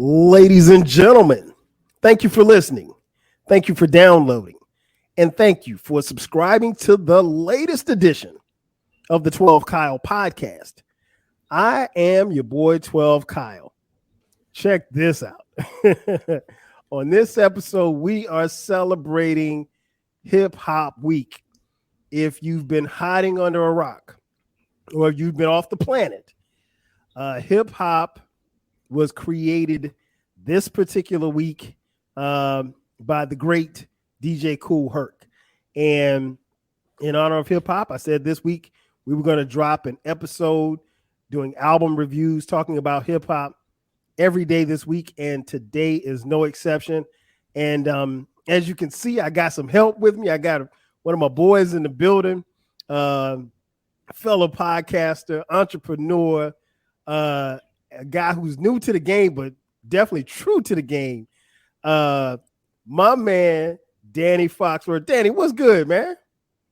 Ladies and gentlemen, thank you for listening. Thank you for downloading. And thank you for subscribing to the latest edition of the 12 Kyle podcast. I am your boy 12 Kyle. Check this out. On this episode, we are celebrating Hip Hop Week. If you've been hiding under a rock or if you've been off the planet, hip hop was created this particular week by the great DJ Kool Herc. And in honor of hip hop, I said this week we were going to drop an episode doing album reviews, talking about hip hop every day this week. And today is no exception. And as you can see, I got some help with me. I got one of my boys in the building, fellow podcaster, entrepreneur, a guy who's new to the game, but definitely true to the game. My man, Danny Foxworth. Danny, what's good, man?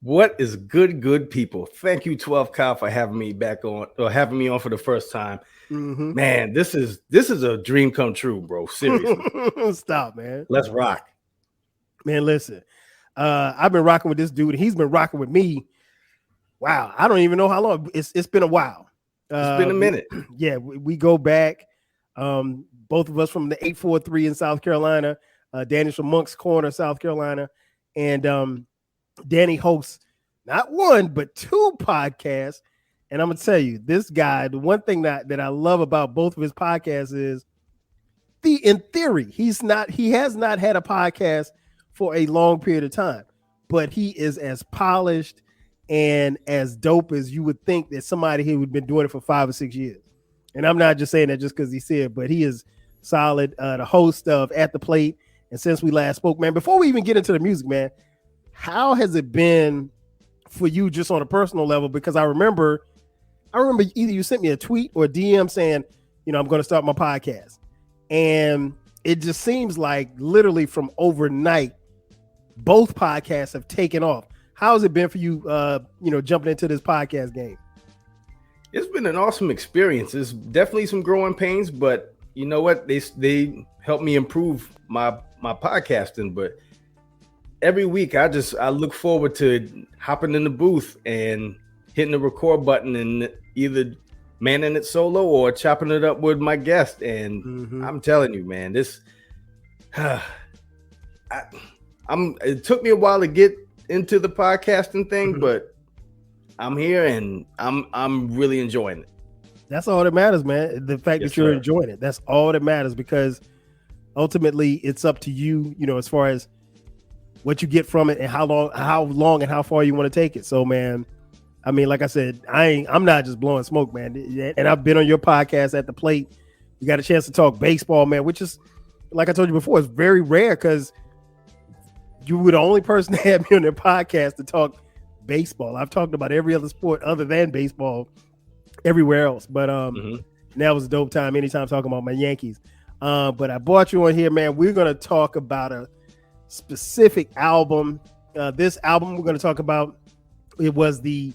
What is good people? Thank you, 12 Kyle, for having me back on, or having me on for the first time. Mm-hmm. Man, this is a dream come true, bro. Seriously. Stop, man. Let's rock. Man, listen. I've been rocking with this dude, and he's been rocking with me. Wow, I don't even know how long. It's been a while. It's been a minute. Yeah, we go back. Both of us from the 843 in South Carolina. Danny's from Moncks Corner, South Carolina. And Danny hosts not one, but two podcasts. And I'm going to tell you, this guy, the one thing that I love about both of his podcasts is in theory, he has not had a podcast for a long period of time, but he is as polished and as dope as you would think that somebody who had been doing it for 5 or 6 years. And I'm not just saying that just because he said, but he is solid. The host of At the Plate. And since we last spoke, man, before we even get into the music, man, how has it been for you just on a personal level? Because I remember either you sent me a tweet or a DM saying, I'm going to start my podcast. And it just seems like literally from overnight, both podcasts have taken off. How has it been for you, jumping into this podcast game? It's been an awesome experience. There's definitely some growing pains, but you know what? They helped me improve my podcasting. But every week, I look forward to hopping in the booth and hitting the record button and either manning it solo or chopping it up with my guest. And I'm telling you, man, this it took me a while to get into the podcasting thing, but I'm here and I'm really enjoying it. That's all that matters, man. The fact that you're enjoying it, that's all that matters, because ultimately it's up to you, as far as what you get from it and how long and how far you want to take it. So, man, I mean, like I said, I'm not just blowing smoke, man. And I've been on your podcast At the Plate. You got a chance to talk baseball, man, which is, like I told you before, it's very rare because you were the only person to have me on their podcast to talk baseball. I've talked about every other sport other than baseball everywhere else. But that was a dope time anytime talking about my Yankees. But I brought you on here, man. We're going to talk about a specific album. This album we're going to talk about, it was the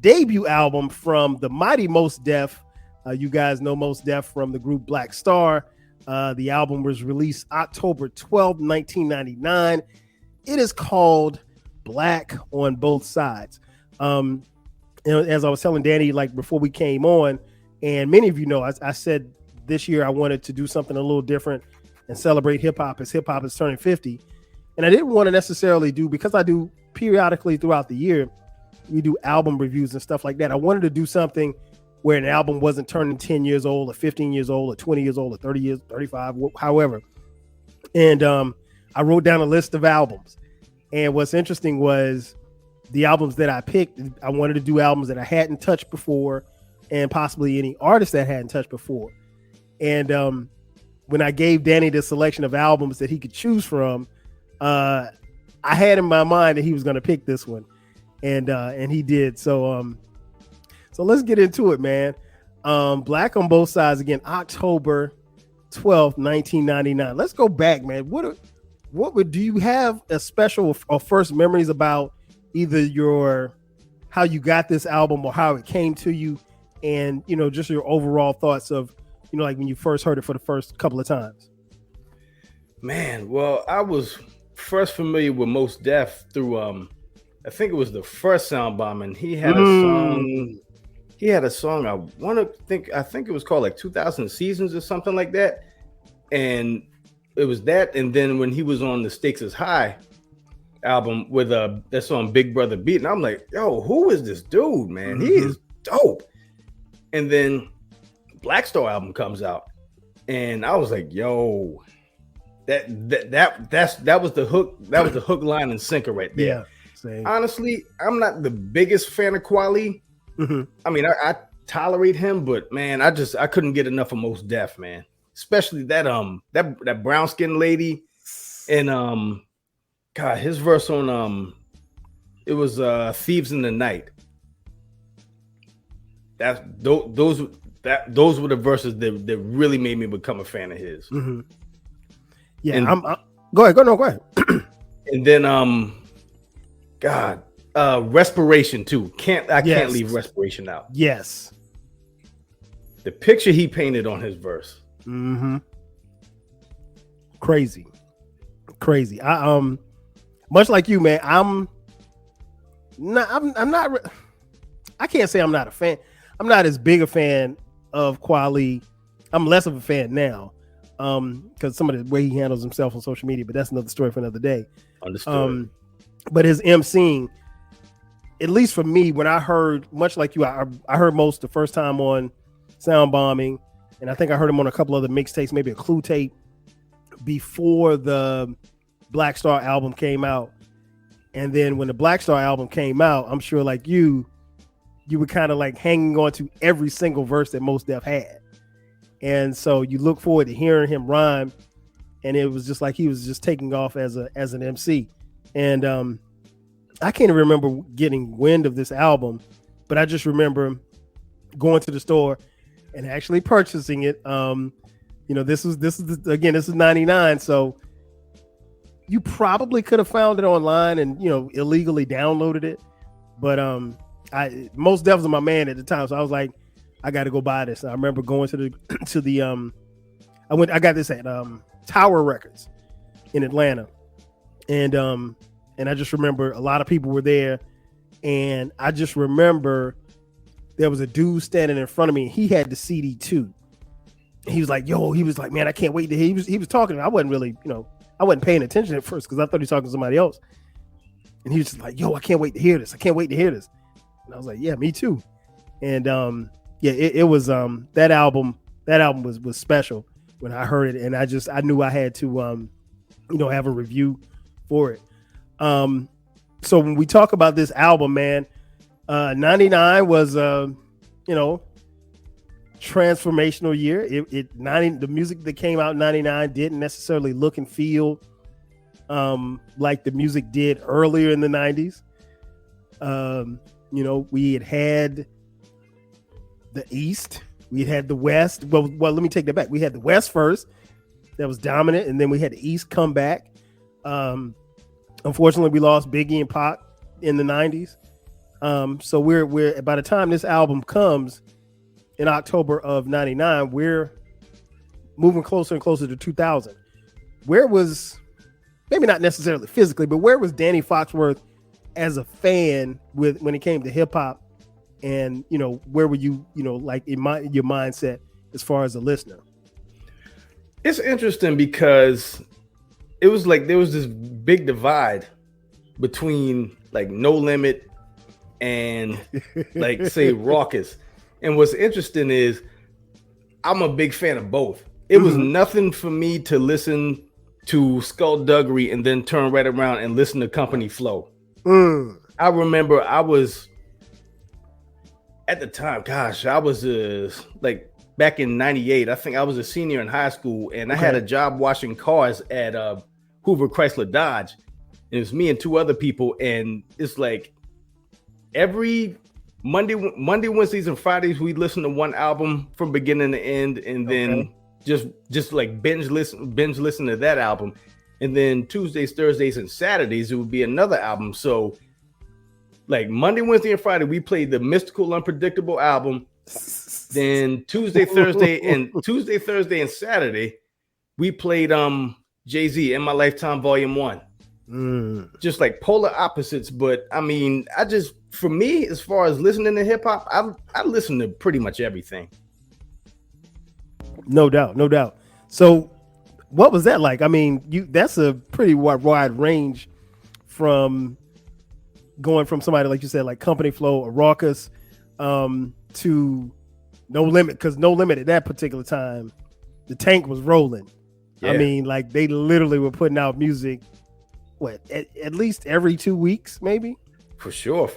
debut album from the mighty Mos Def. You guys know Mos Def from the group Black Star. The album was released October 12, 1999. It is called Black on Both Sides. As I was telling Danny, like before we came on, and many of you know, I said this year I wanted to do something a little different and celebrate hip hop as turning 50. And I didn't want to necessarily do, because I do periodically throughout the year, we do album reviews and stuff like that. I wanted to do something where an album wasn't turning 10 years old or 15 years old or 20 years old or 30 years, 35, however. And I wrote down a list of albums. And what's interesting was the albums that I picked, I wanted to do albums that I hadn't touched before and possibly any artists that I hadn't touched before. And when I gave Danny the selection of albums that he could choose from, I had in my mind that he was going to pick this one. And he did. So let's get into it, man. Black on Both Sides, again, October 12th, 1999. Let's go back, man. Do you have a special or first memories about either how you got this album or how it came to you, and just your overall thoughts of you know, like when you first heard it for the first couple of times? Man, well, I was first familiar with Mos Def through I think it was the first Sound Bomb, and he had a song. He had a song. I think it was called like 2000 Seasons or something like that. And it was that. And then when he was on the Stakes is High album with that song Big Brother Beat, and I'm like, yo, who is this dude, man? He is dope. And then Black Star album comes out, and I was like, yo, that was the hook. That was the hook, line, and sinker right there. Yeah. Same. Honestly, I'm not the biggest fan of Kweli. I mean, I tolerate him, but man, I couldn't get enough of Mos Def, man. Especially that brown skinned lady, and God, his verse on it was Thieves in the Night. Those were the verses that really made me become a fan of his. Yeah, and, go ahead. And then God, Respiration too. Can't leave Respiration out. Yes. The picture he painted on his verse. Crazy. I much like you, man. I'm not. I can't say I'm not a fan. I'm not as big a fan of Kweli. I'm less of a fan now, because some of the way he handles himself on social media. But that's another story for another day. Understood. But his emceeing, at least for me, when I heard, much like you, I heard Mos the first time on Sound Bombing, and I think I heard him on a couple other mixtapes, maybe a Clue tape, before the Black Star album came out. And then when the Black Star album came out, I'm sure like you were kind of like hanging on to every single verse that Mos Def had. And so you look forward to hearing him rhyme, and it was just like he was just taking off as an MC. And I can't even remember getting wind of this album, but I just remember going to the store and actually purchasing it. This is 99, so you probably could have found it online and illegally downloaded it. But Mos Def was my man at the time, so I was like, I got to go buy this. And I remember going to the I got this at Tower Records in Atlanta, and I just remember a lot of people were there, and I just remember there was a dude standing in front of me. And he had the CD too. He was like, man, I can't wait to hear. He was talking. I wasn't really, I wasn't paying attention at first because I thought he was talking to somebody else. And he was just like, I can't wait to hear this. And I was like, yeah, me too. And it was that album was special when I heard it, and I knew I had to have a review for it. So when we talk about this album, man, 99 was transformational year. The music that came out in 99 didn't necessarily look and feel like the music did earlier in the 90s. We had the East, we had the West. Well, let me take that back. We had the West first, that was dominant, and then we had the East come back. Unfortunately, we lost Biggie and Pac in the 90s. So we're by the time this album comes in October of 99, we're moving closer and closer to 2000. Where was, maybe not necessarily physically, but where was Danny Foxworth as a fan when it came to hip hop? And where were you, like in your mindset as far as a listener? It's interesting because it was like there was this big divide between like No Limit and like say Raucous. And what's interesting is I'm a big fan of both. It was nothing for me to listen to Skullduggery and then turn right around and listen to Company Flow. I remember I was at the time, I was like back in 98. I think I was a senior in high school, and I had a job washing cars at Hoover Chrysler Dodge. It was me and two other people, and it's like every Monday, Wednesdays, and Fridays we'd listen to one album from beginning to end, and then just like binge listen to that album, and then Tuesdays, Thursdays, and Saturdays it would be another album. So like Monday, Wednesday, and Friday we played the Mystical Unpredictable album. Then Tuesday, Thursday, and Saturday, we played Jay-Z In My Lifetime Volume 1. Just like polar opposites, but I mean, for me, as far as listening to hip hop, I listen to pretty much everything. No doubt. So, what was that like? I mean, that's a pretty wide range from going from somebody like you said, like Company Flow or Raucous, to No Limit, because No Limit at that particular time, the tank was rolling. Yeah. I mean, like they literally were putting out music. What, at least every 2 weeks, maybe? For sure.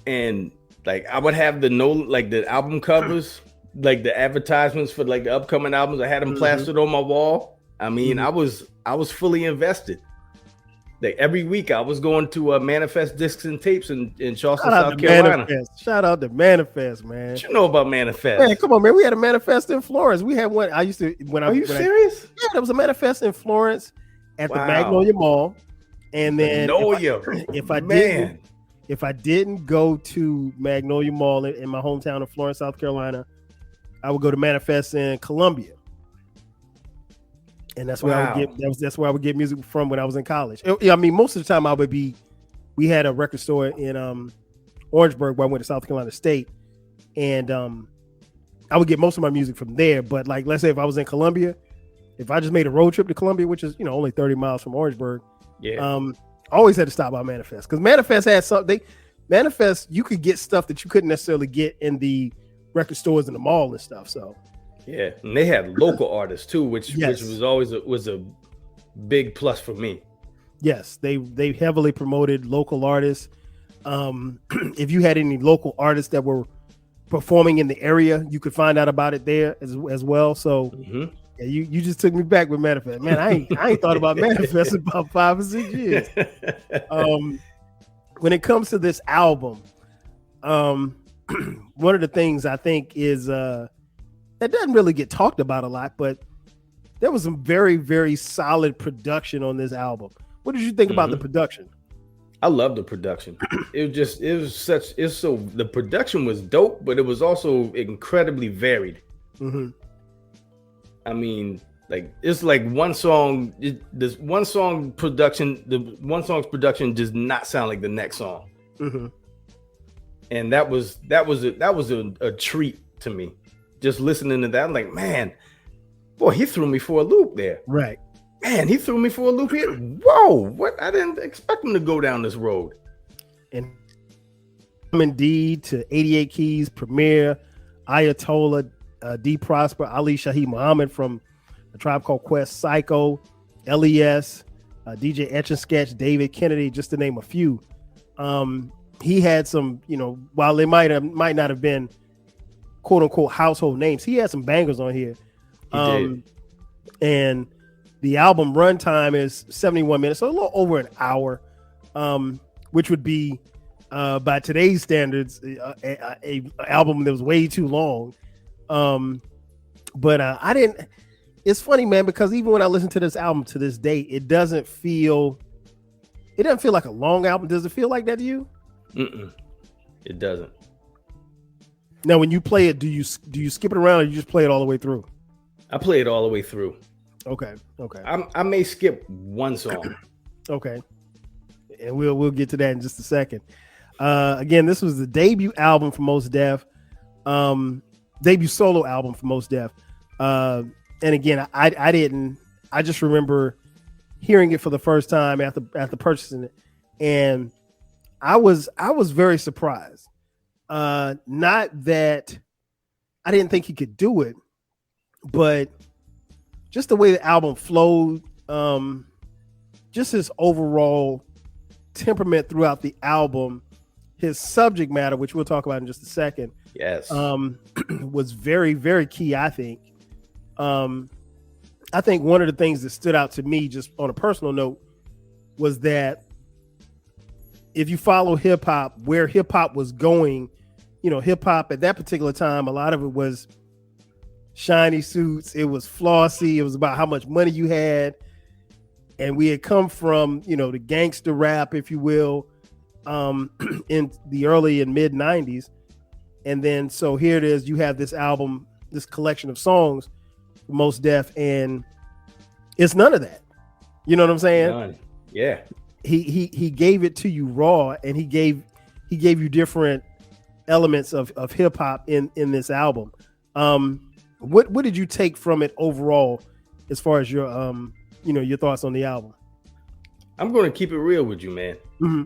And like I would have the album covers, like the advertisements for like the upcoming albums. I had them plastered on my wall. I mean, I was fully invested. Like every week I was going to Manifest Discs and Tapes in Charleston, South Carolina. Shout out to Manifest, man. What you know about Manifest? Man, come on, man. We had a Manifest in Florence. We had one. Are you serious? Yeah, there was a Manifest in Florence at the Magnolia Mall. And then if I didn't go to Magnolia Mall in my hometown of Florence, South Carolina, I would go to Manifest in Columbia. And that's where that's where I would get music from when I was in college. I mean, most of the time we had a record store in Orangeburg where I went to South Carolina State, and I would get most of my music from there. But like, let's say if I was in Columbia, if I just made a road trip to Columbia, which is only 30 miles from Orangeburg, I always had to stop by Manifest, because Manifest had something. Manifest, you could get stuff that you couldn't necessarily get in the record stores in the mall and stuff. So. Yeah, and they had local artists too, which was always a big plus for me. Yes, they heavily promoted local artists. If you had any local artists that were performing in the area, you could find out about it there as well. So yeah, you just took me back with Manifest. Man, I ain't thought about Manifest in about 5 or 6 years. When it comes to this album, one of the things I think is that doesn't really get talked about a lot, but there was some very, very solid production on this album. What did you think about the production? I love the production. The production was dope, but it was also incredibly varied. I mean, like it's like one song's production does not sound like the next song. And that was a treat to me. Just listening to that, I'm like, man, boy, he threw me for a loop there. Right. Man, he threw me for a loop here. Whoa, what? I didn't expect him to go down this road. And indeed to 88 Keys, Premier, Ayatollah, D. Prosper, Ali Shaheed Muhammad from A Tribe Called Quest, Psycho, LES, DJ Etch and Sketch, David Kennedy, just to name a few. He had some, while they might not have been quote unquote household names, he had some bangers on here. And the album runtime is 71 minutes, so a little over an hour, which would be by today's standards a album that was way too long. But I didn't. It's funny, man, because even when I listen to this album to this day, it doesn't feel like a long album. Does it feel like that to you? It doesn't. Now, when you play it, do you skip it around, or you just play it all the way through? I play it all the way through. Okay. I may skip one song. Okay, and we'll get to that in just a second. Again, this was the debut album for Mos Def, debut solo album for Mos Def. And again, I just remember hearing it for the first time after purchasing it, and I was very surprised. Not that I didn't think he could do it, but just the way the album flowed, just his overall temperament throughout the album, his subject matter, which we'll talk about in just a second, was very, very key, I think. I think one of the things that stood out to me, just on a personal note, was that if you follow hip hop, where hip hop was going, hip hop at that particular time, a lot of it was shiny suits. It was flossy. It was about how much money you had. And we had come from, the gangster rap, if you will, in the early and mid 90s. And then so here it is. You have this album, this collection of songs, Mos Def, and it's none of that. You know what I'm saying? None. Yeah. He gave it to you raw, and he gave you different elements of hip hop in this album. What did you take from it overall, as far as your your thoughts on the album? I'm going to keep it real with you, man. Mm-hmm.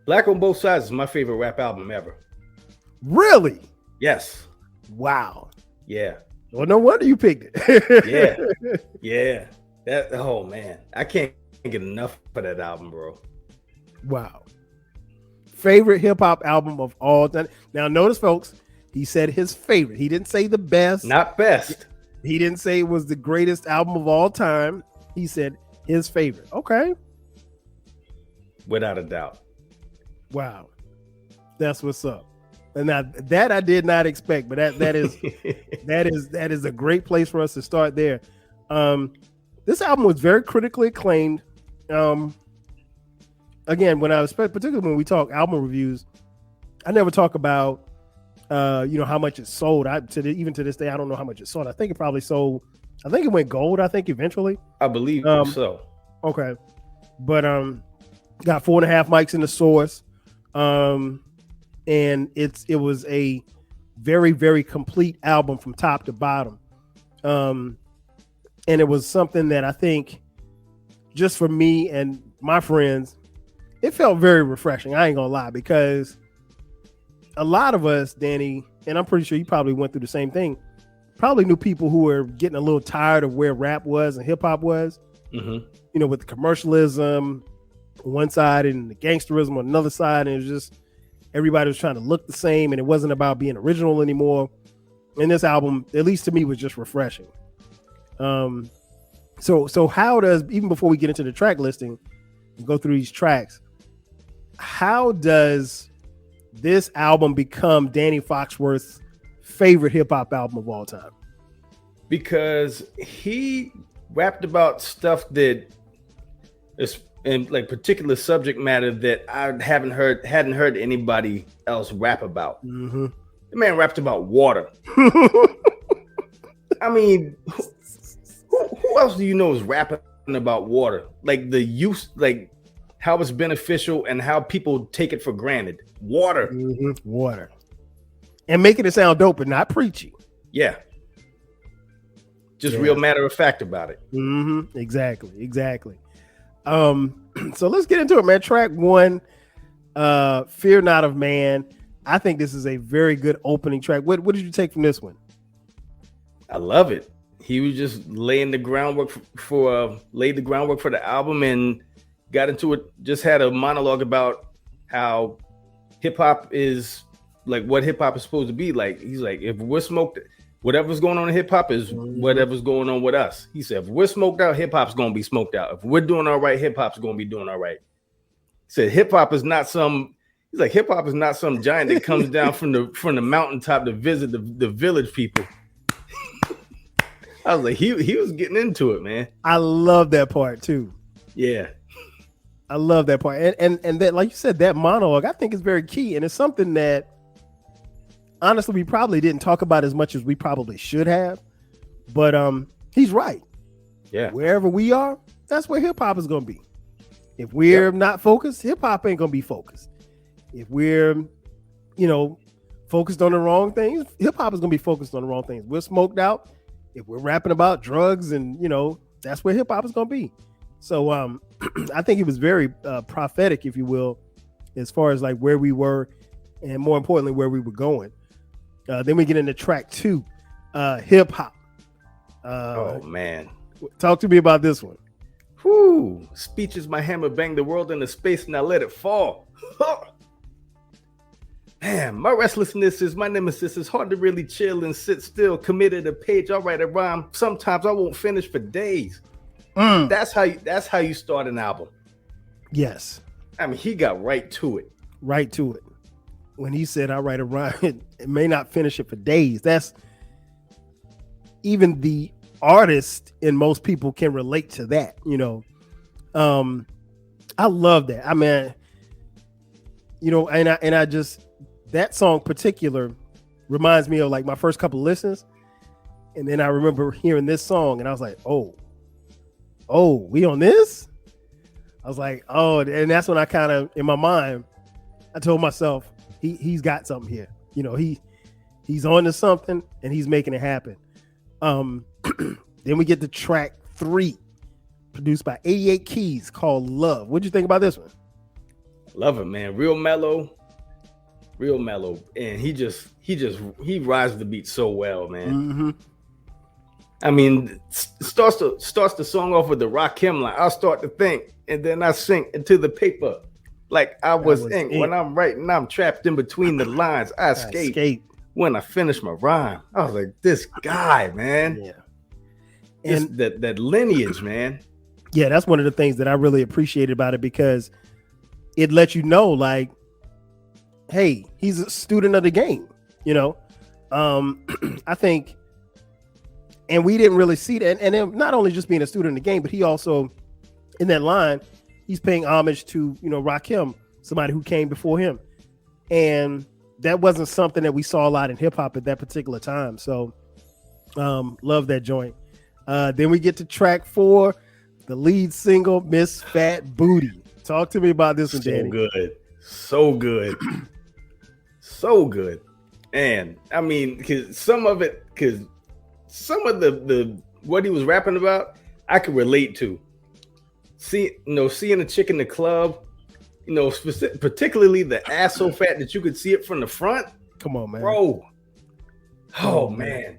Black on Both Sides is my favorite rap album ever. Really? Yes. Wow. Yeah. Well, no wonder you picked it. Yeah. Yeah. Oh man, I can't get enough of that album, bro. Wow. Favorite hip hop album of all time. Now, notice, folks, he said his favorite. He didn't say the best. Not best. He didn't say it was the greatest album of all time. He said his favorite. Okay. Without a doubt. Wow. That's what's up. And now that I did not expect, but that is that is a great place for us to start there. This album was very critically acclaimed. Again, particularly when we talk album reviews, I never talk about how much it sold. Even to this day, I don't know how much it sold. I think it probably sold. I think it went gold. I think eventually. I believe so. Okay, but got 4.5 mics in the source, and it was a very, very complete album from top to bottom, and it was something that I think, just for me and my friends, it felt very refreshing. I ain't gonna lie, because a lot of us, Danny, and I'm pretty sure you probably went through the same thing, probably knew people who were getting a little tired of where rap was and hip hop was. Mm-hmm. With the commercialism on one side and the gangsterism on another side, and it was just everybody was trying to look the same, and it wasn't about being original anymore. And this album, at least to me, was just refreshing. So how does, even before we get into the track listing and go through these tracks, how does this album become Danny Foxworth's favorite hip hop album of all time? Because he rapped about stuff that is in like particular subject matter that I hadn't heard anybody else rap about. Mm-hmm. The man rapped about water. I mean, who else do you know is rapping about water? Like the use, like how it's beneficial and how people take it for granted. Water. Mm-hmm. Water. And making it sound dope and not preachy. Yeah. Just real matter of fact about it. Mm-hmm. Exactly. So let's get into it, man. Track 1, Fear Not of Man. I think this is a very good opening track. What did you take from this one? I love it. He was just laying the groundwork for the album, and got into it. Just had a monologue about how hip hop is like, what hip hop is supposed to be like. He's like, if we're smoked, whatever's going on in hip hop is whatever's going on with us. He said, if we're smoked out, hip hop's gonna be smoked out. If we're doing all right, hip hop's gonna be doing all right. He said, hip hop is not some giant that comes down from the mountaintop to visit the village people. I was like, he was getting into it, man. I love that part too. Yeah. I love that part. And that, like you said, that monologue, I think is very key. And it's something that honestly we probably didn't talk about as much as we probably should have. But he's right. Yeah. Wherever we are, that's where hip hop is gonna be. If we're not focused, hip hop ain't gonna be focused. If we're, focused on the wrong things, hip hop is gonna be focused on the wrong things. We're smoked out. If we're rapping about drugs, and that's where hip hop is gonna be. So I think it was very prophetic, if you will, as far as like where we were, and more importantly where we were going. Then we get into track 2, hip hop. Oh man, talk to me about this one. Whoo! Speech is my hammer, bang the world into space, now let it fall. Man, my restlessness is my nemesis. It's hard to really chill and sit still. Committed a page, I'll write a rhyme. Sometimes I won't finish for days. That's how you start an album. Yes. I mean, he got right to it. Right to it. When he said, I'll write a rhyme, it may not finish it for days. That's even the artist and most people can relate to that, I love that. I mean, and I just that song particular reminds me of like my first couple listens. And then I remember hearing this song and I was like, oh, we on this? I was like, oh, and that's when I kind of, in my mind, I told myself, he's got something here. You know, he's on to something and he's making it happen. Then we get to track 3, produced by 88 Keys, called Love. What'd you think about this one? Love it, man. Real mellow. And he rides the beat so well, man. Mm-hmm. I mean, starts the song off with the Rakim line. I'll start to think, and then I sink into the paper like I was ink. When I'm writing, I'm trapped in between the lines. I escape. When I finish my rhyme, I was like, this guy, man. Yeah. And that lineage, man. Yeah, that's one of the things that I really appreciated about it, because it lets you know, like, hey, he's a student of the game, you know. I think, and we didn't really see that. And then not only just being a student of the game, but he also, in that line, he's paying homage to, you know, Rakim, somebody who came before him. And that wasn't something that we saw a lot in hip hop at that particular time. So love that joint. Then we get to track 4, the lead single, Miss Fat Booty. Talk to me about this one, Danny. So good. And I mean, because some of the what he was rapping about, I could relate to. Seeing a chick in the club, you know, particularly the ass so fat that you could see it from the front. Come on, man, bro. Oh man,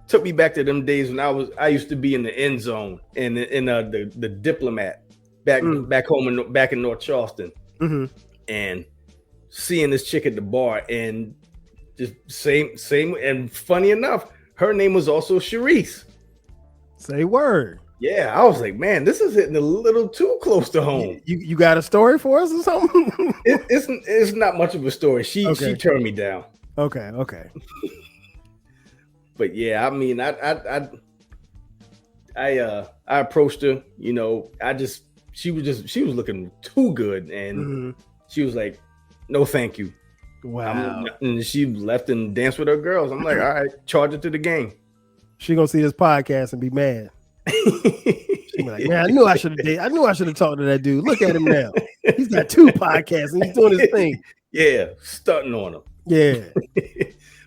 took me back to them days when I used to be in the end zone and in the Diplomat back home back in North Charleston, and seeing this chick at the bar, and just same. And funny enough, her name was also Sharice. Say word. Yeah, I was like, man, this is hitting a little too close to home. You got a story for us or something? It's not much of a story. She turned me down. Okay. But yeah, I mean, I approached her. You know, she was looking too good, and she was like, "No, thank you." Wow. And she left and danced with her girls. I'm like, all right, charge it to the game. She gonna see this podcast and be mad. She be like, man, I knew I should have talked to that dude. Look at him now. He's got 2 podcasts and he's doing his thing. Yeah, stunting on him. Yeah.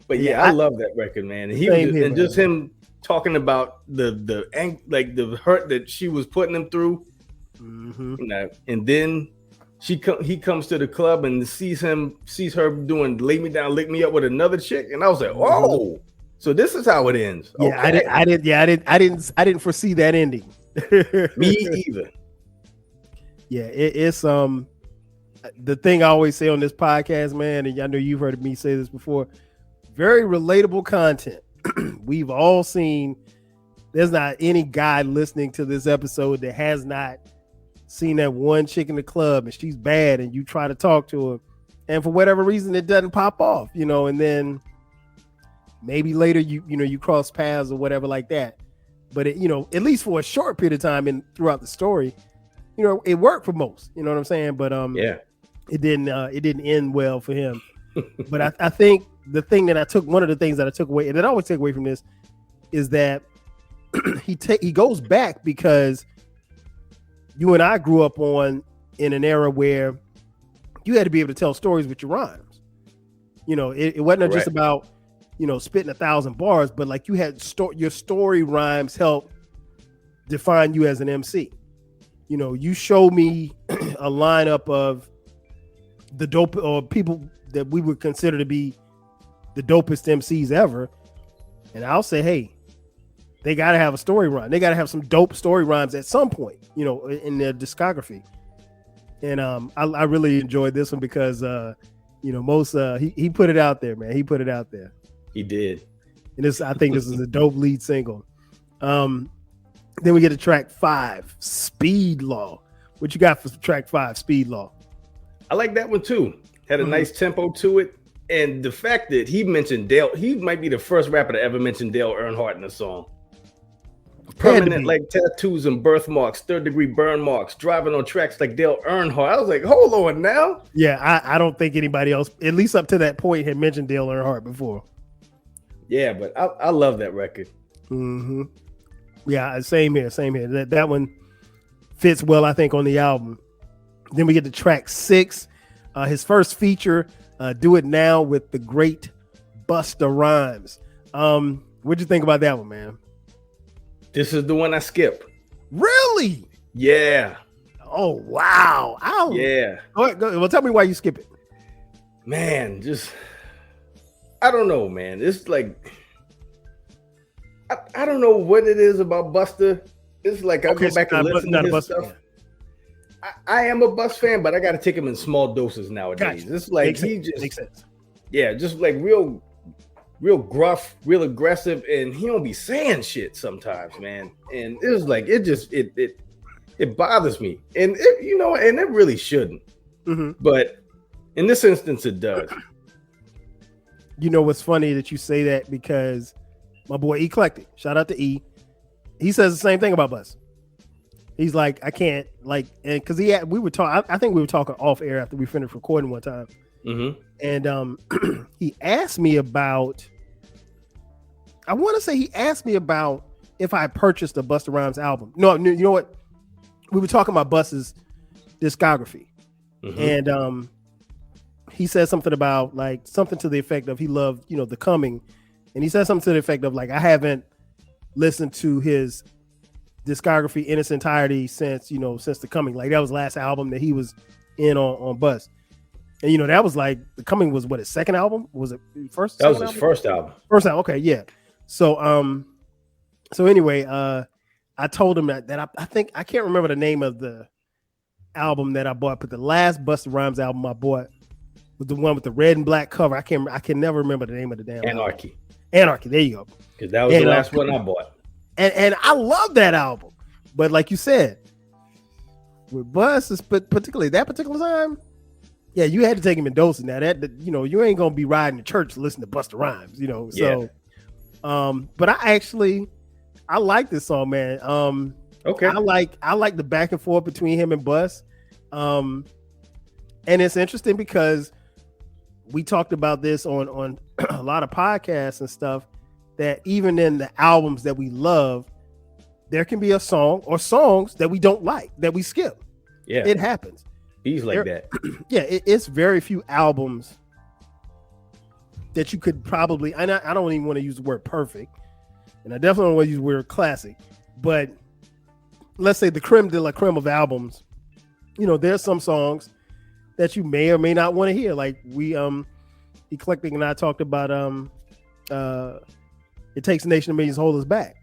But yeah, I love that record, man. And just him talking about the hurt that she was putting him through. You know, and then he comes to the club and sees her doing lay me down, lick me up with another chick, and I was like, oh, so this is how it ends. Yeah, okay. I didn't foresee that ending. Me either. Yeah, it's the thing I always say on this podcast, man, and I know you've heard me say this before. Very relatable content. We've all seen. There's not any guy listening to this episode that has not seen that one chick in the club and she's bad, and you try to talk to her, and for whatever reason it doesn't pop off, you know, and then maybe later you cross paths or whatever like that. But it, you know, at least for a short period of time and throughout the story, you know, it worked for most. You know what I'm saying? But yeah, it didn't end well for him. But I think one of the things that I took away, and that I always take away from this, is that he goes back, because you and I grew up in an era where you had to be able to tell stories with your rhymes. You know, it wasn't just about, you know, spitting 1,000 bars, but like you had your story rhymes help define you as an MC. You know, you show me a lineup of the dope or people that we would consider to be the dopest MCs ever, and I'll say, hey, they got to have a story rhyme. They got to have some dope story rhymes at some point, you know, in their discography. And I really enjoyed this one because, you know, Mos, he put it out there, man. He put it out there. He did. And I think this is a dope lead single. Then we get to track 5, Speed Law. What you got for track 5, Speed Law? I like that one too. Had a nice tempo to it. And the fact that he mentioned Dale, he might be the first rapper to ever mention Dale Earnhardt in a song. permanent like tattoos and birthmarks, third-degree burn marks, driving on tracks like Dale Earnhardt. I was like, hold on now. Yeah, I don't think anybody else, at least up to that point, had mentioned Dale Earnhardt before. Yeah, but I love that record. Mm-hmm. Yeah, same here. That one fits well, I think, on the album. Then we get to track 6, his first feature, Do It Now with the great Busta Rhymes. What'd you think about that one, man? This is the one I skip. Really? Yeah. Oh, wow. Yeah. Go ahead. Well, tell me why you skip it. Man, I don't know, man. It's like, I don't know what it is about Busta. It's like I go back and listen to his stuff. I am a Bus fan, but I got to take him in small doses nowadays. Gotcha. It's like makes sense. Yeah, just like real gruff, real aggressive, and he don't be saying shit sometimes, man. And it was like it bothers me, and it really shouldn't. Mm-hmm. But in this instance, it does. You know what's funny that you say that, because my boy Eclectic, shout out to E, he says the same thing about Bus. He's like, I can't, like, and because we were talking, I think we were talking off air after we finished recording one time. Mm-hmm. And he asked me about, I want to say he asked me about if I purchased a Busta Rhymes album. No, you know what? We were talking about Busta's discography. Mm-hmm. And he said something about, like, something to the effect of he loved, The Coming. And he said something to the effect of, like, I haven't listened to his discography in its entirety since The Coming. Like, that was the last album that he was in on Bus. And that was like, The Coming was what, his second album? Was it first? That was his first album. First album, okay, yeah. So anyway, I told him that I think I can't remember the name of the album that I bought, but the last Busta Rhymes album I bought was the one with the red and black cover. I can never remember the name of the damn Anarchy. Anarchy, there you go. Because that was the last one I bought. And I love that album. But like you said, with Bus, particularly that particular time, yeah, you had to take him in doses. Now that you ain't gonna be riding to church to listen to Busta Rhymes, So, but I like this song, man. Okay. I like the back and forth between him and Bus. And it's interesting because we talked about this on a lot of podcasts and stuff, that even in the albums that we love, there can be a song or songs that we don't like, that we skip. Yeah, it happens. He's like that. Yeah, it's very few albums that you could probably, and I don't even want to use the word perfect, and I definitely don't want to use the word classic, but let's say the creme de la creme of albums, there's some songs that you may or may not want to hear. Like we, Eclectic and I talked about, It Takes a Nation of Millions to Hold Us Back.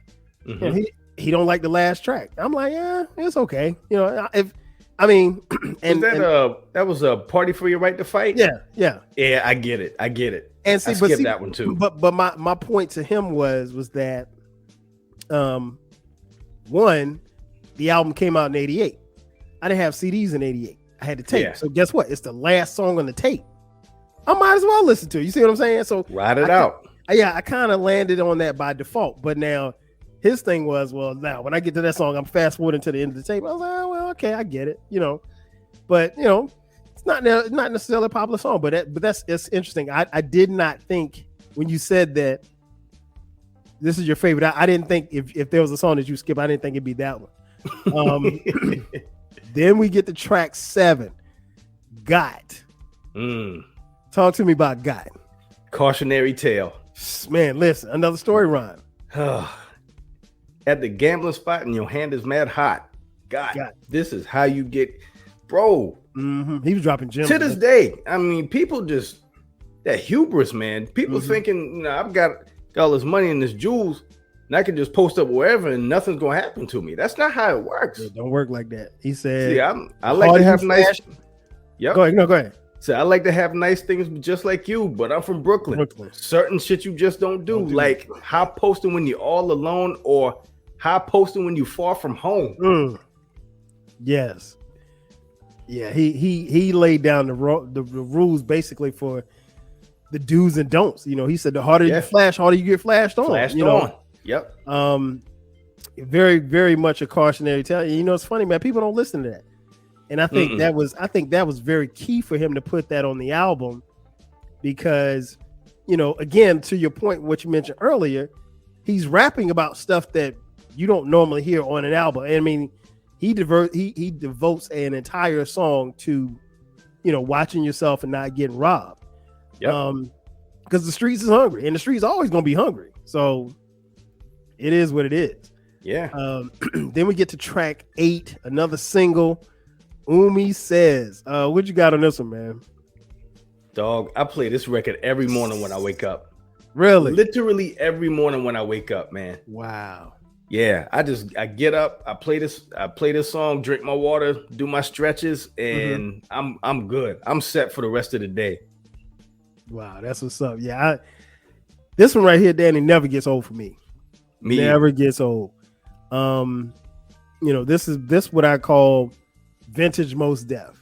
Mm-hmm. And he don't like the last track. I'm like, yeah, it's okay. And that was a Party for Your Right to Fight. Yeah. I get it. And I skipped that one too. But my point to him was that, one, the album came out in '88. I didn't have CDs in '88. I had the tape. Yeah. So guess what? It's the last song on the tape. I might as well listen to it. You see what I'm saying? So ride it out. I kind of landed on that by default. But now his thing was, well, now when I get to that song, I'm fast forwarding to the end of the tape. I was like, oh, well, okay, I get it. But it's not necessarily a popular song. But it's interesting. I did not think when you said that this is your favorite. I didn't think if there was a song that you skip, I didn't think it'd be that one. Then we get to track 7, Got. Talk to me about Got. Cautionary tale. Man, listen, another story rhyme. At the gambling spot and your hand is mad hot. God, this is how you get, bro. Mm-hmm. He was dropping gems. To this day, I mean, people just, that hubris, man. People thinking, I've got all this money and this jewels, and I can just post up wherever and nothing's gonna happen to me. That's not how it works. It don't work like that. He said, I like to have nice. Yep. Go ahead. So I like to have nice things just like you, but I'm from Brooklyn. Certain shit you just don't do. Like high posting when you're all alone, or high posting when you're far from home. Yes. Yeah, he laid down the rules basically for the do's and don'ts. He said the harder you flash, harder you get flashed on. On. Yep. Very, very much a cautionary tale. You know, it's funny, man. People don't listen to that, and I think that was very key for him to put that on the album, because, you know, again, to your point, what you mentioned earlier, he's rapping about stuff that you don't normally hear on an album. I mean, he devotes an entire song to, you know, watching yourself and not getting robbed. Yeah. Because the streets is hungry, and the streets always gonna be hungry. So it is what it is. Yeah. Then we get to track 8, another single. Umi Says. What you got on this one, man? Dog, I play this record every morning when I wake up. Really? Literally every morning when I wake up, man. Wow. Yeah, I get up, I play this song, drink my water, do my stretches, and I'm good. I'm set for the rest of the day. Wow, that's what's up. Yeah, this one right here, Danny, never gets old for me. Never gets old. You know, this what I call vintage Mos Def,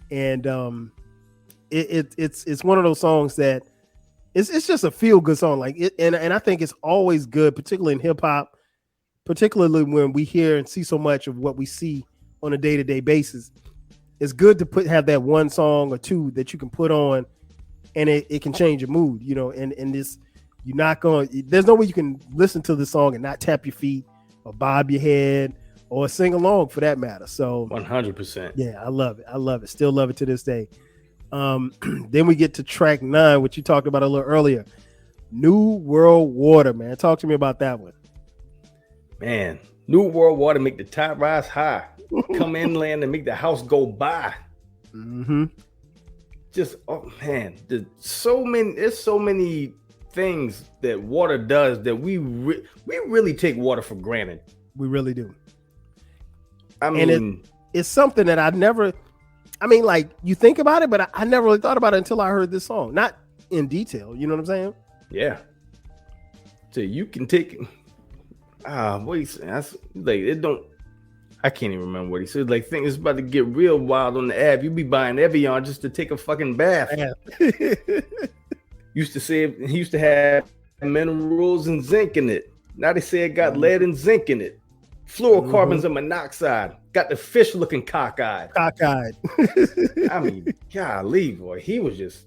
and it's one of those songs that it's just a feel good song. Like it, and I think it's always good, particularly in hip hop, particularly when we hear and see so much of what we see on a day-to-day basis. It's good to have that one song or two that you can put on, and it can change your mood, you know, and this, you're not going, there's no way you can listen to the song and not tap your feet or bob your head or sing along for that matter. So 100%. Yeah, I love it. Still love it to this day. Then we get to track 9, which you talked about a little earlier. New World Water, man. Talk to me about that one. Man, New World Water make the tide rise high. Come inland and make the house go by. Just, oh man, there's so many things that water does that we really take water for granted. We really do. I mean, and it's something that like, you think about it, but I never really thought about it until I heard this song. Not in detail, you know what I'm saying? Yeah. So you can take what he said. That's like, it don't. I can't even remember what he said. Like, things about to get real wild on the app. You be buying Evian just to take a fucking bath. Yeah. Used to say he used to have minerals and zinc in it. Now they say it got lead and zinc in it. Fluorocarbons and monoxide. Got the fish looking cockeyed. I mean, golly, boy, he was just.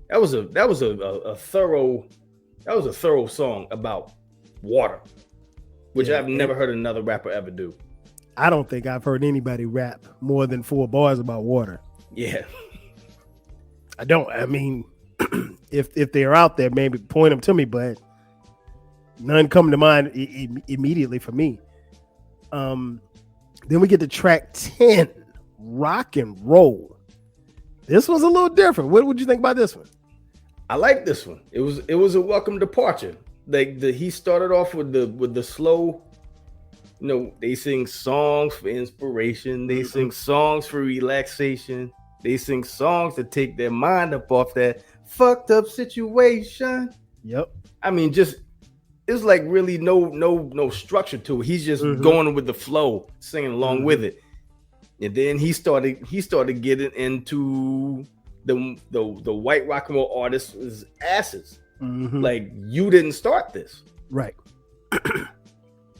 That was a thorough song about water, which I've never heard another rapper ever do. I don't think I've heard anybody rap more than 4 bars about water. Yeah. I don't. I mean, if they're out there, maybe point them to me, but none come to mind immediately for me. Then we get to track 10, Rock and Roll. This was a little different. What would you think about this one? I like this one. It was a welcome departure. Like he started off with the slow. You know, they sing songs for inspiration. They sing songs for relaxation. They sing songs to take their mind up off that fucked up situation. Yep. I mean, just it's like really no structure to it. He's just going with the flow, singing along with it. And then he started getting into the white rock and roll artists' asses. Like, you didn't start this. Right.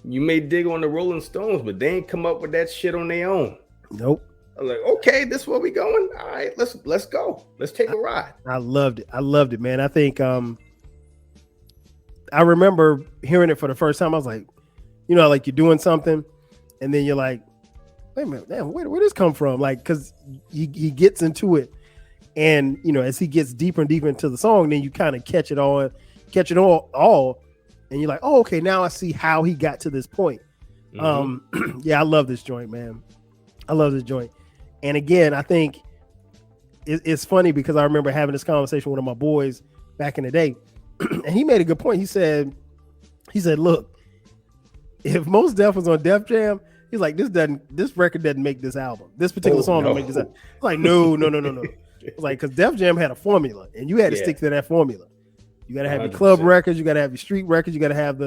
You may dig on the Rolling Stones, but they ain't come up with that shit on their own. Nope. I'm like, okay, this is where we going. All right, let's go. Let's take a ride. I loved it, man. I think I remember hearing it for the first time. I was like, you know, like you're doing something, and then you're like, wait a minute, damn, where this come from? Like, because he gets into it, and you know, as he gets deeper and deeper into the song, then you kind of catch it all, and you're like, oh, okay, now I see how he got to this point. Yeah, I love this joint, man. I love this joint. And again, I think it's funny because I remember having this conversation with one of my boys back in the day, and he made a good point. He said, look, if Mos Def was on Def Jam, he's like, this record doesn't make this album. This particular song don't make this album. Like, no. It's like, because Def Jam had a formula, and you had to stick to that formula. You got to have 100%. Your club records. You got to have your street records. You got to have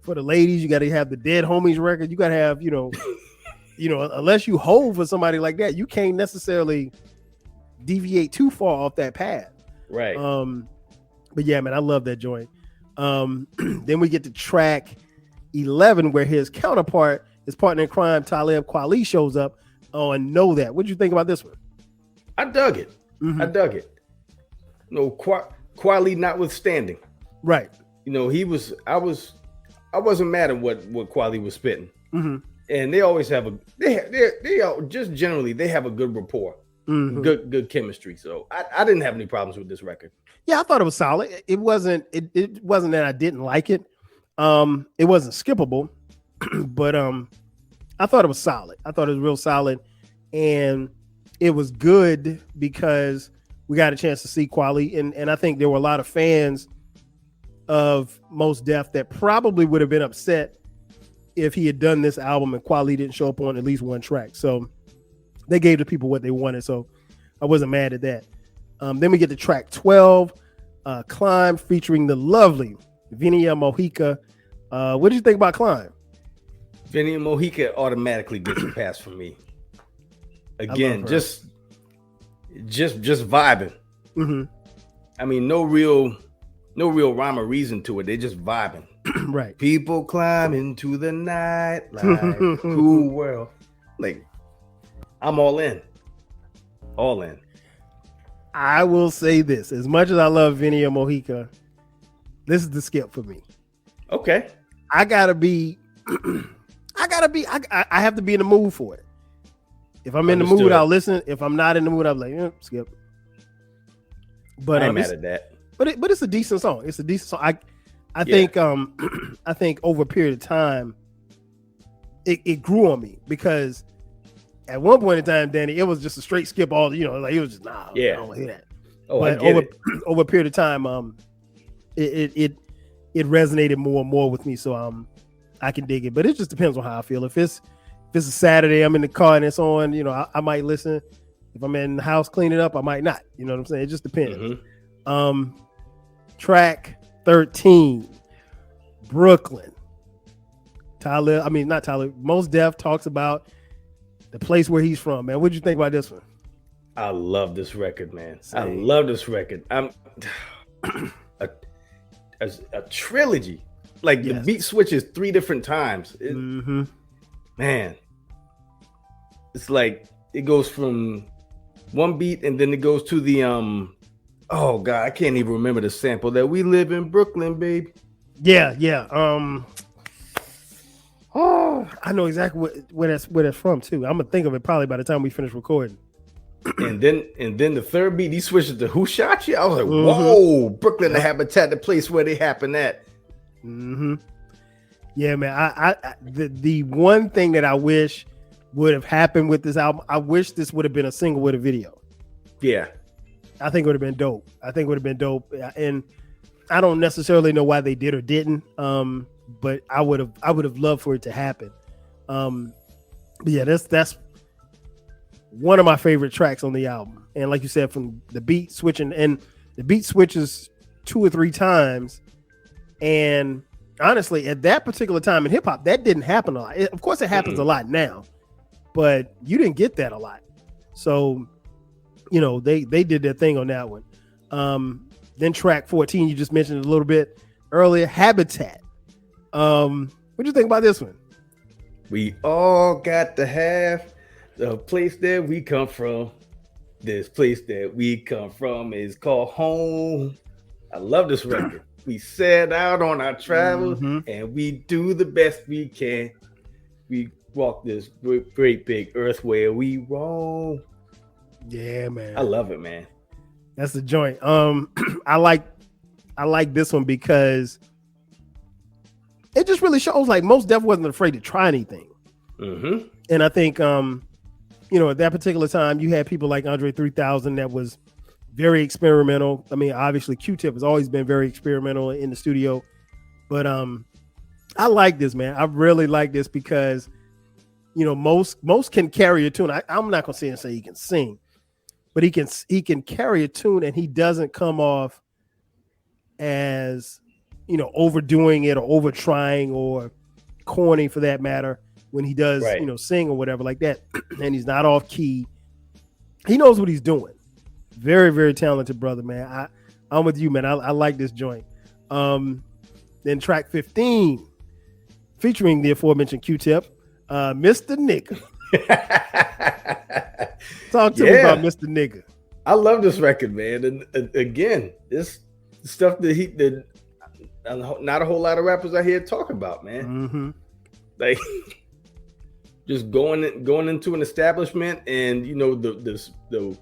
for the ladies, you got to have the Dead Homies record. You got to have, you know, unless you hold for somebody like that, you can't necessarily deviate too far off that path. Right. But yeah, man, I love that joint. Then we get to track 11, where his counterpart, his partner in crime, Talib Kweli, shows up on Know That. What did you think about this one? I dug it. I dug it. No, Kweli notwithstanding. Right. You know, I wasn't mad at what Kweli was spitting. And they always have just generally they have a good rapport, good chemistry. So I didn't have any problems with this record. Yeah, I thought it was solid. It wasn't that I didn't like it. It wasn't skippable, but I thought it was solid. I thought it was real solid, and it was good because we got a chance to see Kweli, and I think there were a lot of fans of Mos Def that probably would have been upset if he had done this album and Kweli didn't show up on at least one track. So they gave the people what they wanted. So I wasn't mad at that. Then we get to track 12, Climb, featuring the lovely Vinia Mojica. What did you think about Climb? Vinia Mojica automatically gets a pass from me. Again, just vibing. I mean, no real rhyme or reason to it. They're just vibing. Right. People climb into the night like cool world. Like, I'm all in. All in. I will say this. As much as I love Vinia Mojica, this is the skip for me. Okay. I have to be in the mood for it. If I'm in the mood, I'll listen. If I'm not in the mood, I'm like, skip. But I'm mad at that. But it's a decent song. It's a decent song. I think I think over a period of time, it grew on me, because at one point in time, Danny, it was just a straight skip. All like it was just I don't hear that. Oh, but over a period of time, it resonated more and more with me. So I can dig it. But it just depends on how I feel. If it's a Saturday, I'm in the car and it's on, I might listen. If I'm in the house cleaning up, I might not. You know what I'm saying? It just depends. Track 13, Brooklyn. Not Tyler. Mos Def talks about the place where he's from, man. What'd you think about this one? I love this record, man. Same. I love this record. I'm a trilogy. Like, the beat switches 3 different times. Man, it's like it goes from one beat and then it goes to the oh God, I can't even remember the sample that we live in Brooklyn, baby. Yeah. Oh, I know exactly where that's from too. I'm gonna think of it probably by the time we finish recording. And then the third beat, he switches to Who Shot You? I was like, whoa, Brooklyn, the habitat, the place where they happen at. Yeah, man. I the one thing that I wish would have happened with this album, I wish this would have been a single with a video. Yeah. I think it would have been dope. And I don't necessarily know why they did or didn't. But I would have loved for it to happen. But yeah, that's one of my favorite tracks on the album. And like you said, from the beat switching, and the beat switches 2 or 3 times. And honestly, at that particular time in hip hop, that didn't happen a lot. Of course, it happens a lot now, but you didn't get that a lot. So, they did their thing on that one. Then track 14, you just mentioned a little bit earlier, Habitat. What do you think about this one? We all got to have the place that we come from. This place that we come from is called home. I love this record. We set out on our travels and we do the best we can. We walk this great big earth where we roam. Yeah, man. I love it, man. That's the joint. I like this one because it just really shows like Mos Def wasn't afraid to try anything. And I think at that particular time you had people like Andre 3000 that was very experimental. I mean, obviously Q-Tip has always been very experimental in the studio, but I like this, man. I really like this because most can carry a tune. I'm not gonna sit and say he can sing, but he can carry a tune, and he doesn't come off as overdoing it or over trying or corny for that matter when he does sing or whatever like that. And he's not off key. He knows what he's doing. Very, very talented brother, man. I'm with you, man. I like this joint. Then track 15, featuring the aforementioned Q-Tip, Mr. Nigga. Talk to me about Mr. Nigga. I love this record, man. And again, this stuff that not a whole lot of rappers out here talk about, man. Mm-hmm. Like just going into an establishment, and you know the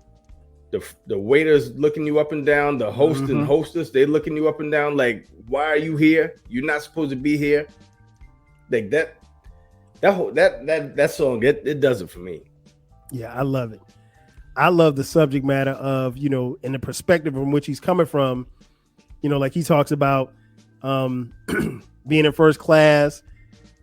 waiters looking you up and down, the host and hostess, they looking you up and down like, why are you here? You're not supposed to be here. Like that song, it does it for me. Yeah, I love it. I love the subject matter of, you know, and the perspective from which he's coming from. You know, like he talks about being in first class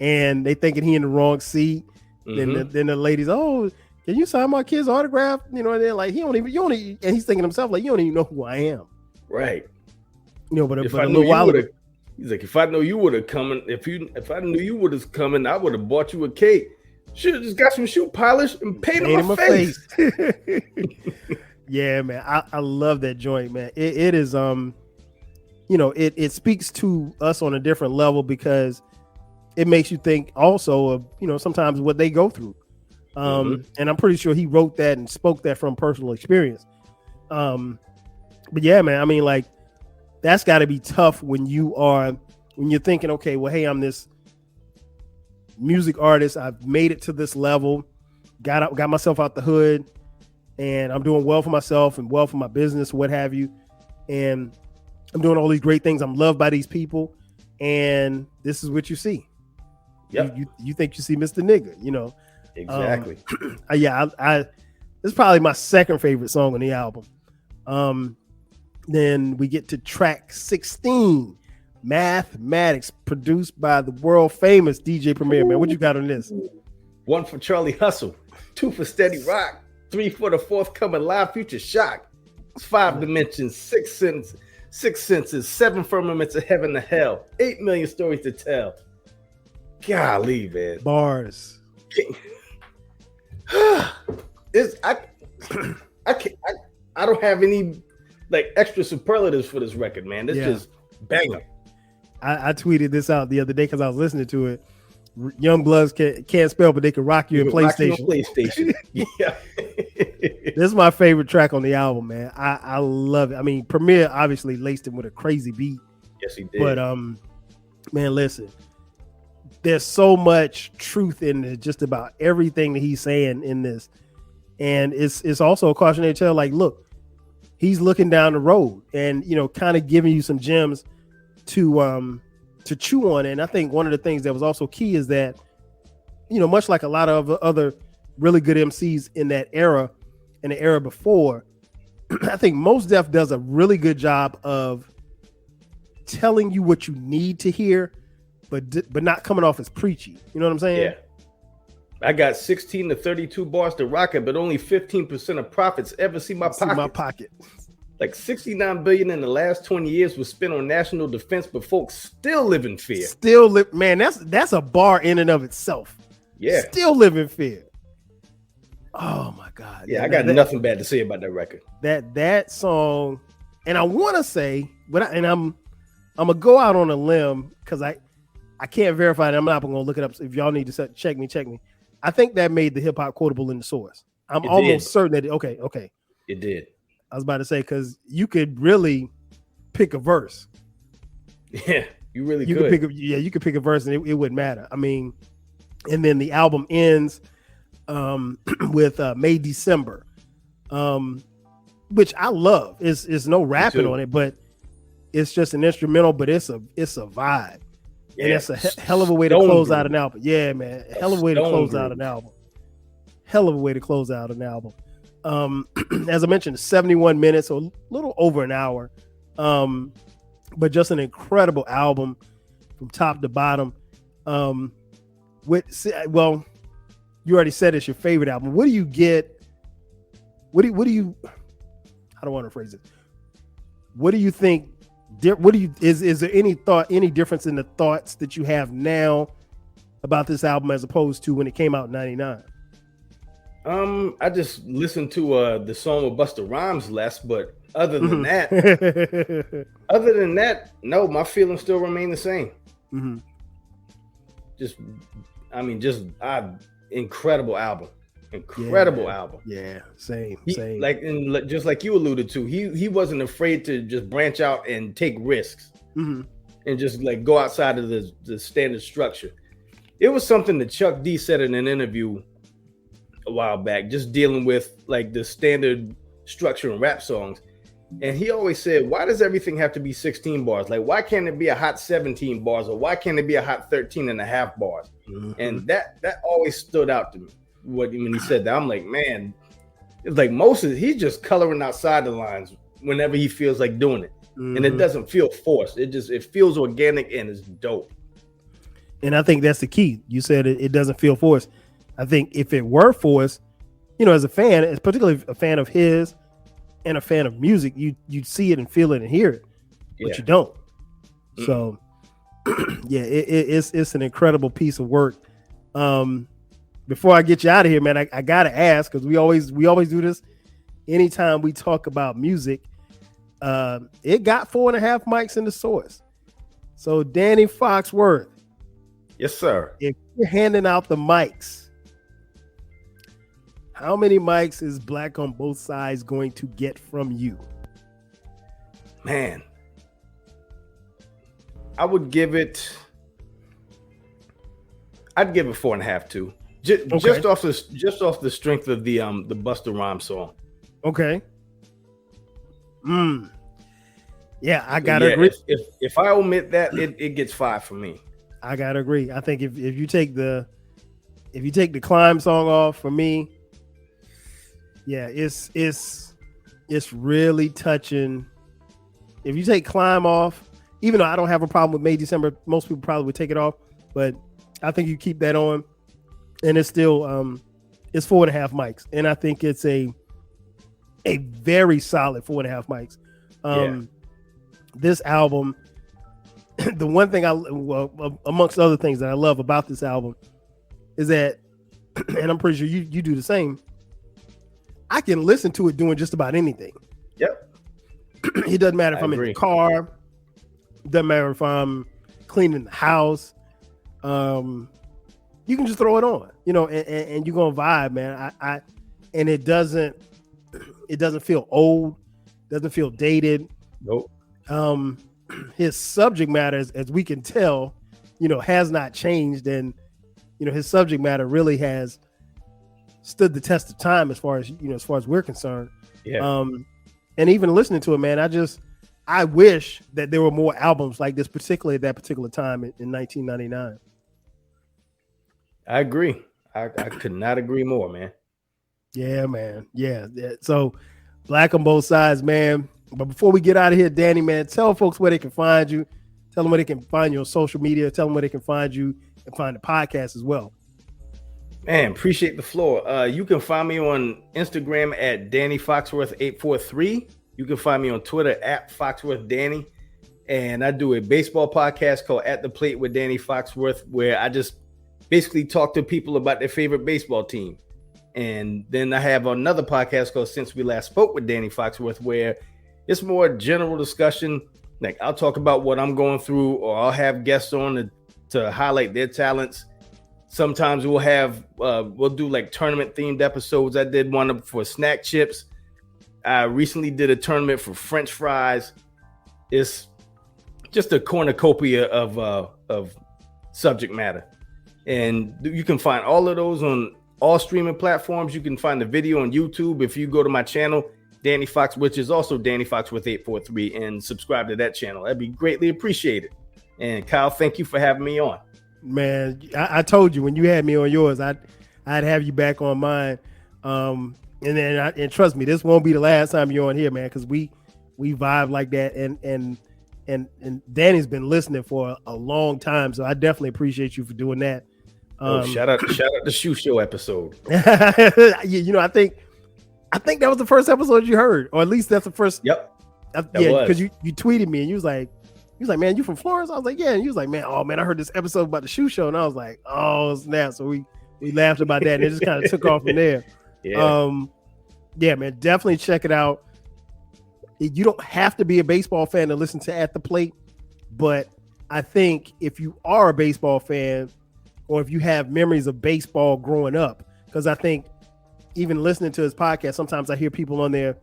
and they thinking he in the wrong seat. Then the ladies, oh, can you sign my kid's autograph? You know, and they're like, and he's thinking to himself, like, you don't even know who I am. Right. You know, but if a I little while ago, he's like, if I know you would have come, if I knew you would have come, I would have bought you a cake. Should have just got some shoe polish and painted my face. Yeah, man. I love that joint, man. It is you know, it speaks to us on a different level because it makes you think also of, you know, sometimes what they go through. And I'm pretty sure he wrote that and spoke that from personal experience. But yeah, man, I mean, like, that's got to be tough when you're thinking, okay, well, hey, I'm this music artist. I've made it to this level, got myself out the hood, and I'm doing well for myself and well for my business, what have you. And I'm doing all these great things. I'm loved by these people. And this is what you see. Yep. You think you see Mr. Nigga, you know. Exactly. I it's probably my second favorite song on the album. Then we get to track 16, Mathematics, produced by the world famous DJ Premier. Man, what you got on this? 1 for Charlie Hustle, 2 for Steady Rock, 3 for the forthcoming Live Future Shock. 5 dimensions, 6 senses, 7 firmaments of heaven to hell, 8 million stories to tell. Golly, man. Bars. I don't have any like extra superlatives for this record, man. This just banger. I tweeted this out the other day because I was listening to it. Young Bloods can't spell, but they can rock you in PlayStation. Yeah. This is my favorite track on the album, man. I love it. I mean, Premier obviously laced him with a crazy beat. Yes, he did. But man, listen, there's so much truth in just about everything that he's saying in this, and it's also a cautionary tale. Like, look, he's looking down the road, and you know, kind of giving you some gems to chew on. And I think one of the things that was also key is that, you know, much like a lot of other really good MCs in that era and the era before, I think Mos Def does a really good job of telling you what you need to hear, but not coming off as preachy. You know what I'm saying? Yeah. I got 16 to 32 bars to rock it, but only 15% of profits ever see my pocket. Like 69 billion in the last 20 years was spent on national defense, but folks still live in fear. Man, that's a bar in and of itself. Yeah. Still live in fear. Oh my God. Yeah, I got nothing bad to say about that record. That song, and I want to say, I'm gonna go out on a limb because I can't verify it. I'm not gonna look it up. So if y'all need to check me. I think that made the hip hop quotable in the source. I'm almost certain that okay. It did. I was about to say, because you could really pick a verse. Yeah, you really could. You could pick a verse and it wouldn't matter. I mean, and then the album ends with May December, which I love. It's no rapping on it, but it's just an instrumental, but it's a vibe. Yeah, and it's a hell of a way to close out an album. Yeah, man. Hell of a way to close out an album. As I mentioned, 71 minutes, so a little over an hour. But just an incredible album from top to bottom. You already said it's your favorite album. What do you get? What do you I don't want to phrase it. What do you think? Is there any difference in the thoughts that you have now about this album as opposed to when it came out in 99? I just listened to the song with Busta Rhymes less, but other than that, no, my feelings still remain the same. incredible album. Incredible album. Yeah, same. And just like you alluded to, he wasn't afraid to just branch out and take risks and just like go outside of the standard structure. It was something that Chuck D said in an interview a while back, just dealing with like the standard structure in rap songs. And he always said, why does everything have to be 16 bars? Like, why can't it be a hot 17 bars, or why can't it be a hot 13 and a half bars? And that always stood out to me. When he said that, I'm like, man, it's like he's just coloring outside the lines whenever he feels like doing it. And it doesn't feel forced. It feels organic and it's dope. And I think that's the key. You said it doesn't feel forced. I think if it were forced, as a fan, as particularly a fan of his and a fan of music, you'd see it and feel it and hear it, but you don't. So yeah, it's an incredible piece of work. Before I get you out of here, man, I gotta ask, because we always do this anytime we talk about music. It got 4.5 mics in the Source. So Danny Foxworth, yes sir, if you're handing out the mics, how many mics is Black on Both Sides going to get from you? Man, I'd give it 4.5 too. Just off the strength of the Busta Rhymes song. Okay. Yeah, I gotta agree. If I omit that, it gets 5 for me. I gotta agree. I think if you take the Climb song off for me, yeah, it's really touching. If you take Climb off, even though I don't have a problem with May December, most people probably would take it off, but I think you keep that on, and it's still it's 4.5 mics, and I think it's a very solid 4.5 mics. This album, the one thing amongst other things that I love about this album is that, and I'm pretty sure you do the same, I can listen to it doing just about anything. Yep. It doesn't matter if I'm in the car. It doesn't matter if I'm cleaning the house. You can just throw it on, and you're gonna vibe, man. And it doesn't feel old, doesn't feel dated. Nope. His subject matter, as we can tell, has not changed, and his subject matter really has stood the test of time as far as we're concerned. Yeah. And even listening to it, man, I wish that there were more albums like this, particularly at that particular time in 1999. I agree. I could not agree more, man. Yeah, man. Yeah. So Black on Both Sides, man. But before we get out of here, Danny, man, tell folks where they can find you. Tell them where they can find you on social media. Tell them where they can find you and find the podcast as well. Man, appreciate the floor. You can find me on Instagram at Danny Foxworth 843. You can find me on Twitter at Foxworth Danny. And I do a baseball podcast called At the Plate with Danny Foxworth, where I just basically talk to people about their favorite baseball team. And then I have another podcast called Since We Last Spoke with Danny Foxworth, where it's more general discussion. Like, I'll talk about what I'm going through, or I'll have guests on to highlight their talents. Sometimes we'll do like tournament themed episodes. I did one for snack chips. I recently did a tournament for French fries. It's just a cornucopia of subject matter. And you can find all of those on all streaming platforms. You can find the video on YouTube. If you go to my channel, Danny Fox, which is also Danny Foxworth 843, and subscribe to that channel. That'd be greatly appreciated. And Kyle, thank you for having me on. Man, I told you when you had me on yours, I'd have you back on mine. And trust me, this won't be the last time you're on here, man, because we vibe like that. And Danny's been listening for a long time, so I definitely appreciate you for doing that. Shout out the Shoe Show episode. I think that was the first episode you heard, or at least that's the first. Yep. Because you tweeted me and you was like, man, you from Florence? I was like, yeah. And you was like, man, I heard this episode about the Shoe Show, and I was like, oh snap! So we laughed about that, and it just kind of took off from there. Yeah. Yeah, man, definitely check it out. You don't have to be a baseball fan to listen to At the Plate, but I think if you are a baseball fan, or if you have memories of baseball growing up. Because I think even listening to his podcast, sometimes I hear people on there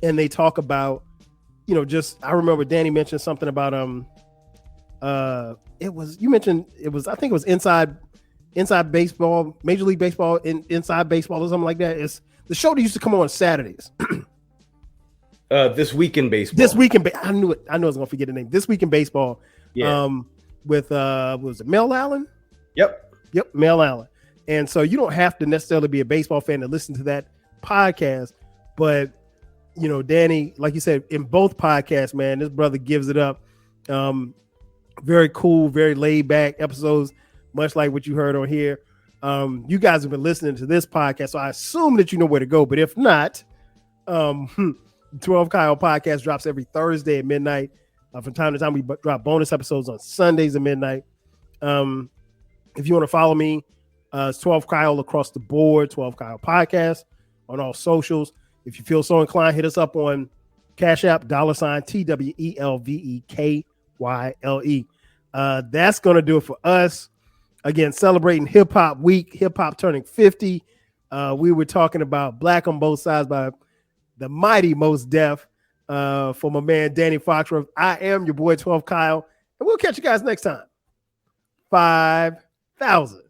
and they talk about, you know, just, I remember Danny mentioned something about, I think it was Inside Baseball, Major League Baseball, Inside Baseball or something like that. It's the show that used to come on Saturdays. This Week in Baseball. I knew I was gonna forget the name. This Week in Baseball. Yeah. With was it Mel Allen? Yep, Mel Allen. And so you don't have to necessarily be a baseball fan to listen to that podcast, but you know, Danny, like you said, in both podcasts, man, this brother gives it up. Very cool, very laid back episodes, much like what you heard on here. You guys have been listening to this podcast, so I assume that you know where to go. But if not, 12 Kyle podcast drops every Thursday at midnight. From time to time, we drop bonus episodes on Sundays at midnight. If you want to follow me, it's 12 Kyle across the board, 12 Kyle podcast on all socials. If you feel so inclined, hit us up on Cash App, $TWELVEKYLE. That's going to do it for us. Again, celebrating Hip Hop Week, hip hop turning 50. We were talking about Black on Both Sides by the mighty Mos Def. For my man Danny Foxworth. I am your boy 12 Kyle, and we'll catch you guys next time. 5,000.